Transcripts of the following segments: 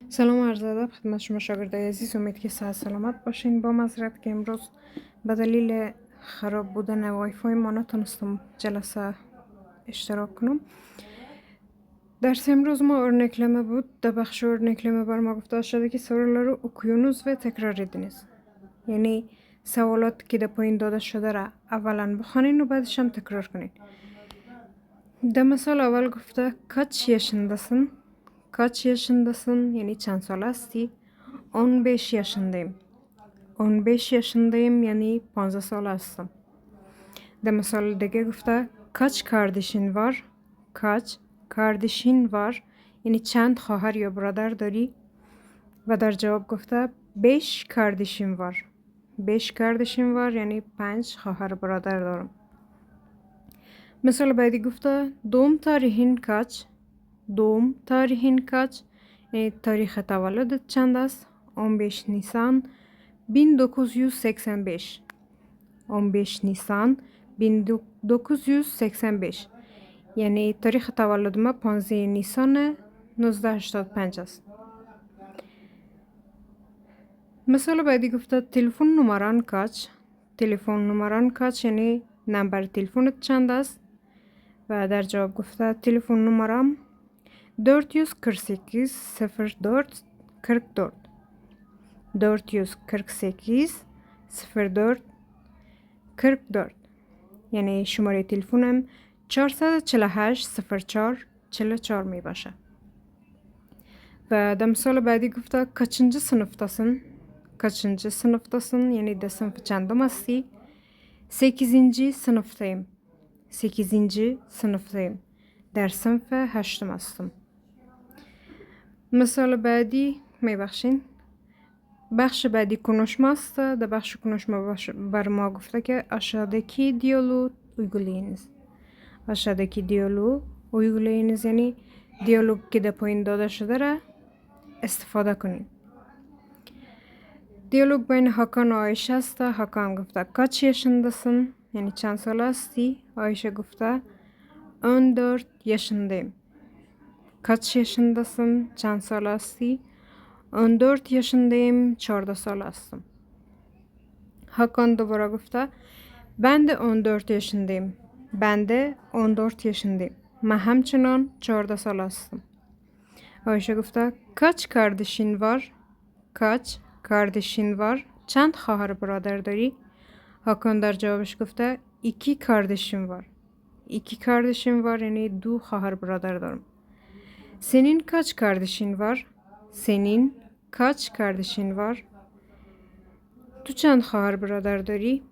سلام عرض ادب خدمت شما شاگردای عزیز. امید که صحت سلامت باشین. با معذرت که امروز به دلیل خراب بودن وای فای ما نتونستم جلسه اشتراک کنم. درس امروز ما örnekleme بود. در بخش örnekleme بر ما گفته شده که soruları رو okuyunuz ve tekrar ediniz. یعنی سوالات که در پایین داده شده را اولا بخوانین و بعدش هم تکرار کنین. در مثال اول گفته kaç yaşındasın؟ Kaç yaşındasın یعنی چند سال هستی؟ 15 yaşındayım. 15 yaşındayım یعنی 15 سال هستم. در مثال دیگه گفته kaç kardeşin var؟ kaç kardeşin var یعنی چند خواهر یا برادر داری؟ و در جواب گفته 5 kardeşim var. 5 kardeşim var یعنی 5 خواهر برادر دارم. مثال بعدی گفته doğum tarihin kaç؟ doğum tarihin kaç؟ یعنی تاریخ تولدت چند است؟ 15 Nisan 1985. 15 Nisan 1985 یعنی تاریخ تولدم 15 نیسان 1985 است. مثال بعدی گفته تلفن نمران kaç؟ تلفن نمران kaç یعنی نمبر تلفنت چند است؟ و در جواب گفته تلفن نمرم 448 04 44. 448 04 44 یعنی شماره تلفنم 448 04 44 می باشه. و در مثال بعدی گفته kaçıncı sınıftasın؟ kaçıncı sınıftasın یعنی در صنف چندم هستی؟ 8. sınıftayım. 8. sınıftayım. در صنف 8 هستم. مثال بعدی می بخشین. بخش بعدی konuşma است. در بخش konuşma بر ما گفته که aşağıdaki diyaloğu uygulayınız. aşağıdaki diyaloğu uygulayınız یعنی دیالوگ که در پایین داده شده را استفاده کنید. دیالوگ بین هاکان و آیشه است. هاکان گفته kaç yaşındasın یعنی چند سال هستی؟ آیشه گفته 14 yaşındayım. Kaç yaşındasın? چند سال هستی؟ 14 yaşındayım. 14 سال هستم. Hakan دوباره گفته ben de 14 yaşındayım. Ben de 14 yaşındayım. من همچنان 14 سال هستم. آیشه گفته kaç kardeşin var؟ kaç kardeşin var؟ چند خواهر برادر داری؟ Hakan در جوابش گفته 2 kardeşim var. 2 kardeşim var yani 2 خواهر برادر دارم. Senin kaç kardeşin var? Senin kaç kardeşin var? تو چند خواهر برادر داری؟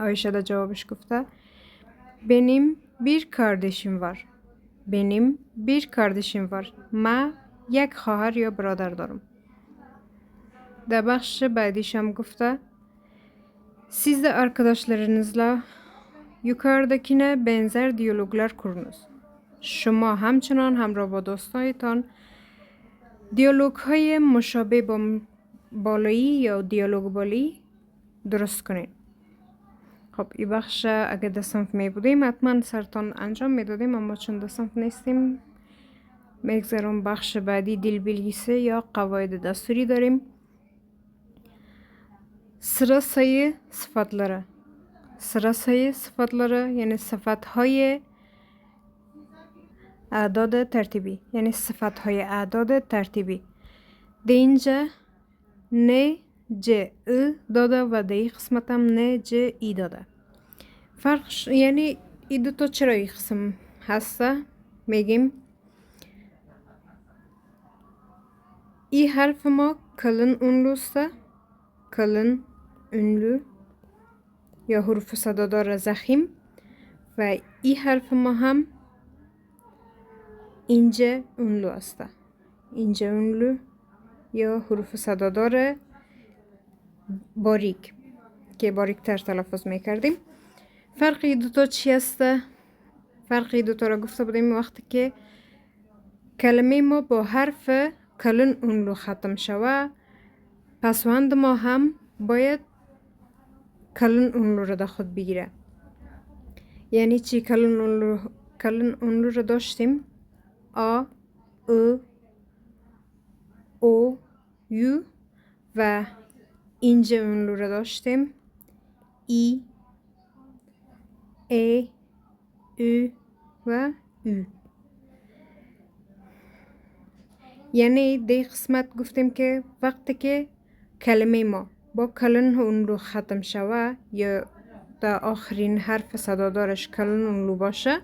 آیشه در جوابش گفته benim bir kardeşim var. benim bir kardeşim var. من یک خواهر یا برادر دارم. در بخش بعدیش هم گفته siz de arkadaşlarınızla yukarıdakine benzer diyaloglar kurunuz. شما همچنان همراه با دوستانتان دیالوگ های مشابه با بالایی یا دیالوگ بالایی درست کنید. خب این بخش اگه در صنف می بودیم حتما سرتان انجام می دادیم، اما چون در صنف نیستیم میگذارم. بخش بعدی دل bilgisi یا قواعد دستوری داریم. sıra sayı sıfatları. sıra sayı sıfatları yani صفتهای اعداد ترتیبی یعنی صفتهای اعداد ترتیبی. اینجا نه ج ا داده و در قسمت هم نه ج ای داده. فرقش یعنی این دو تا چرا این قسم هسته؟ میگیم این حرف ما kalın ünlüسته. kalın ünlü یا حروف صدادار ضخیم و این حرف ما هم ince ünlü است. ince ünlü یا حروف صدادار باریک که باریکتر تلفظ میکردیم. فرقی دوتا چی است؟ فرقی دوتا را گفته بودیم وقتی که کلمه ما با حرف kalın ünlü ختم شود پسوند ما هم باید kalın ünlü را در خود بگیره. یعنی چی kalın ünlü را داشتیم؟ آ، ا، او، یو و اینجا اونلو را داشتیم ای، ای، او و او. یعنی در قسمت گفتیم که وقتی که کلمه ما با کلن اونلو ختم شوه یا در آخرین حرف صدادارش کلن اونلو باشه،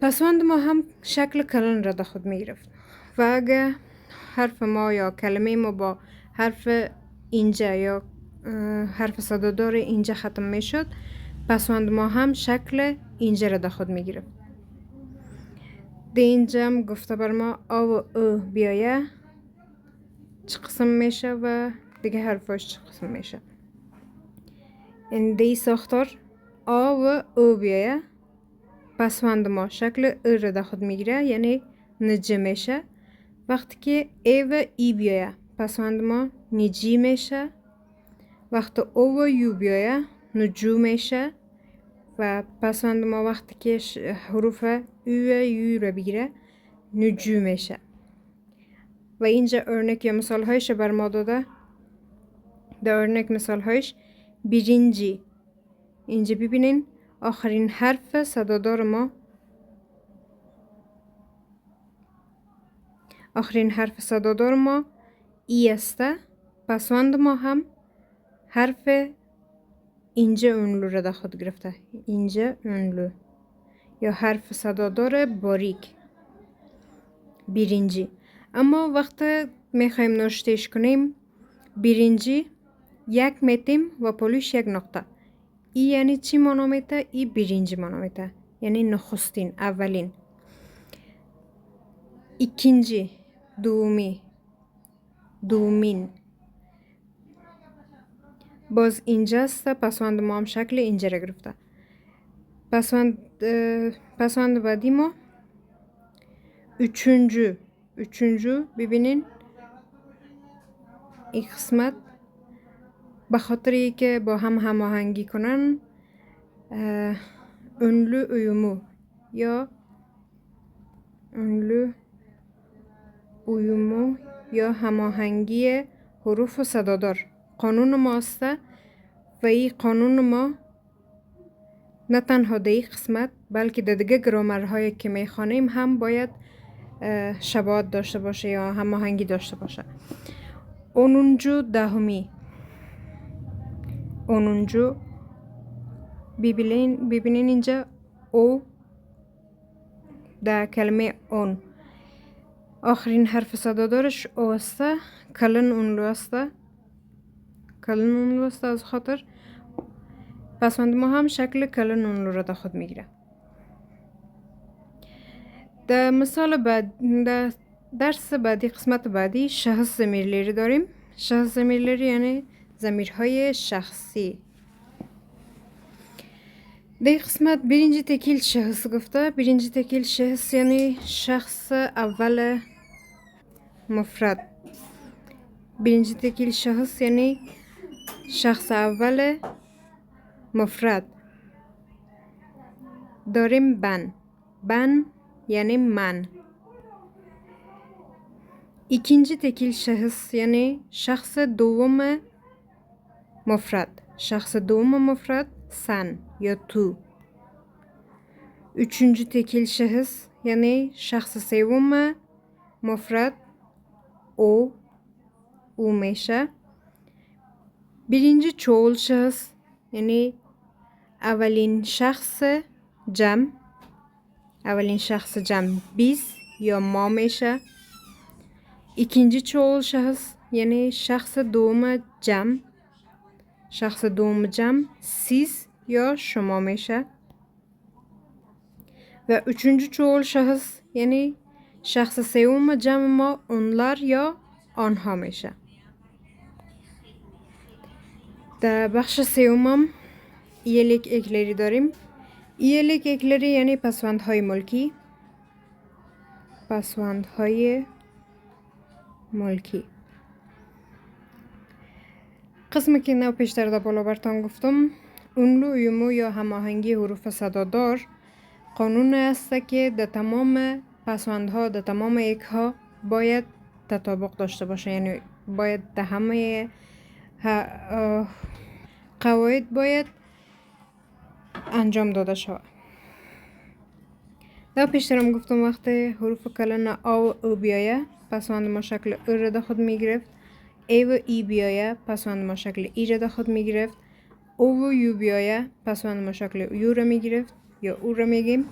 پسوند ما هم شکل کلن را در خود می گرفت. و اگه حرف ما یا کلمه ما با حرف اینجا یا حرف صدادار اینجا ختم می شد، پسوند ما هم شکل اینجا را در خود می گرفت. ده اینجا هم گفته بر ما آ و او بیایه چه قسم میشه و دیگه حرفاش چه قسم میشه. این دی ساختار آ و او بیایه، پسوند ما شکل او را در خود میگیره، یعنی نجه میشه. وقتی که ای و ای بیایه، پسوند ما نجی میشه. وقتی او و یو بیایه، نجو میشه. و پسوند ما وقتی که حروف او و یو را بگیره، نجو میشه. و اینجا örnek یا مثال هایش بر ما داده. در örnek مثال هایش birinci. اینجا ببینین آخرین حرف صدادار ما، آخرین حرف صدادار ما ای است. پسوند ما هم حرف اینجا اونلو را در خود گرفته. اینجا اونلو یا حرف صدادار باریک birinci. اما وقتی میخوایم نوشتهش کنیم birinci یک میتیم و پلوش یک نقطه. ای یعنی چی معنا میده؟ ای birinci معنا میده، یعنی نخستین، اولین. ikinci دومی، دومین. باز اینجاست، پسوند ما هم شکل اینجا را گرفته. پسوند بعدی ما üçüncü. Üçüncü ببینین این قسمت به خاطری که با هم هماهنگی کنن ünlü uyumu یا ünlü uyumu یا هماهنگی حروف و صدادار قانون ما است. و این قانون ما نه تنها در این قسمت بلکه در دیگه گرامرهایی که میخوانیم هم باید شباهت داشته باشه یا هماهنگی داشته باشه. onuncu دهمی. onuncu ببینین اینجا او در کلمه اون آخرین حرف صدادارش او است. کلن اونلو است. کلن اونلو است. از خاطر پسوند ما هم شکل کلن اونلو را در خود میگیره. در مثال بعد، در درس بعدی، قسمت بعدی شخص ضمیرلری داریم. شخص ضمیرلری یعنی ضمیرهای شخصی. در قسمت birinci tekil şahıs گفته. birinci tekil şahıs یعنی شخص اول مفرد. birinci tekil şahıs یعنی شخص اول مفرد. داریم ben. Ben یعنی من. İkinci tekil şahıs یعنی شخص دوم مفرد. شخص دوم مفرد sen یا تو. Üçüncü tekil şahıs yani şahsı سوم مفرد o میشه. birinci çoğul şahıs yani اولین شخص جمع. اولین شخص جمع biz یا ما میشه. İkinci çoğul şahıs yani şahsı دوم جمع. شخص دوم جمع siz یا شما میشه. و üçüncü çoğul şahıs yani şahsı سوم جمع ما onlar یا آنها میشه. در بخش سومم ایلیک ekleri داریم. ایلیک ekleri یعنی پسوندهای ملکی. پسوندهای ملکی. قسمی که نو پیشتر در بالا برتان گفتم اونلو uyumu یا هماهنگی حروف صدادار قانون است که در تمام پسوندها در تمام ایک ها باید تطابق داشته باشه، یعنی باید در همه قواعد باید انجام داده شود. در پیشترم گفتم وقتی حروف کلان او بیایه پسوند ما شکل او را در خود می گرفت. ای و ای بیایه پسوند ما شکل ای را در خود می گرفت. او و یو بیایه پسوند ما شکل یو را می گرفت یا او را می گیم.